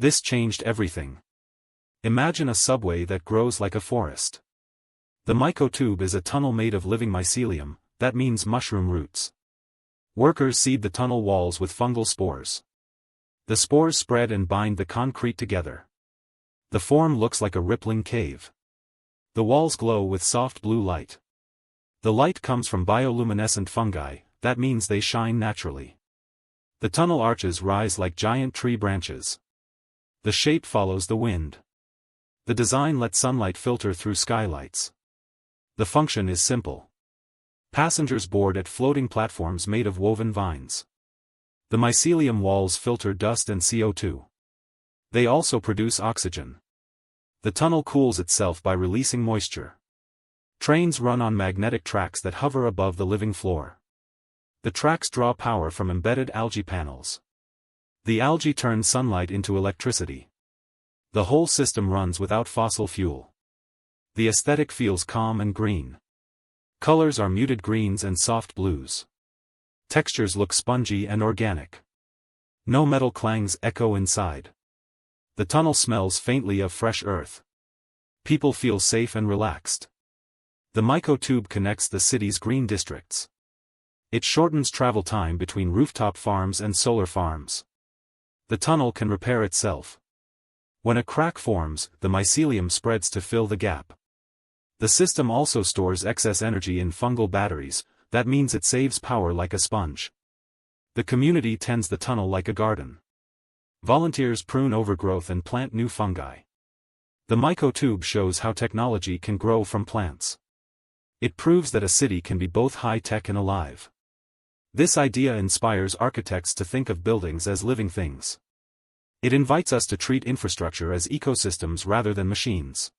This changed everything. Imagine a subway that grows like a forest. The MycoTube is a tunnel made of living mycelium, that means mushroom roots. Workers seed the tunnel walls with fungal spores. The spores spread and bind the concrete together. The form looks like a rippling cave. The walls glow with soft blue light. The light comes from bioluminescent fungi, that means they shine naturally. The tunnel arches rise like giant tree branches. The shape follows the wind. The design lets sunlight filter through skylights. The function is simple. Passengers board at floating platforms made of woven vines. The mycelium walls filter dust and CO2. They also produce oxygen. The tunnel cools itself by releasing moisture. Trains run on magnetic tracks that hover above the living floor. The tracks draw power from embedded algae panels. The algae turn sunlight into electricity. The whole system runs without fossil fuel. The aesthetic feels calm and green. Colors are muted greens and soft blues. Textures look spongy and organic. No metal clangs echo inside. The tunnel smells faintly of fresh earth. People feel safe and relaxed. The MycoTube connects the city's green districts. It shortens travel time between rooftop farms and solar farms. The tunnel can repair itself. When a crack forms, the mycelium spreads to fill the gap. The system also stores excess energy in fungal batteries, that means it saves power like a sponge. The community tends the tunnel like a garden. Volunteers prune overgrowth and plant new fungi. The MycoTube shows how technology can grow from plants. It proves that a city can be both high-tech and alive. This idea inspires architects to think of buildings as living things. It invites us to treat infrastructure as ecosystems rather than machines.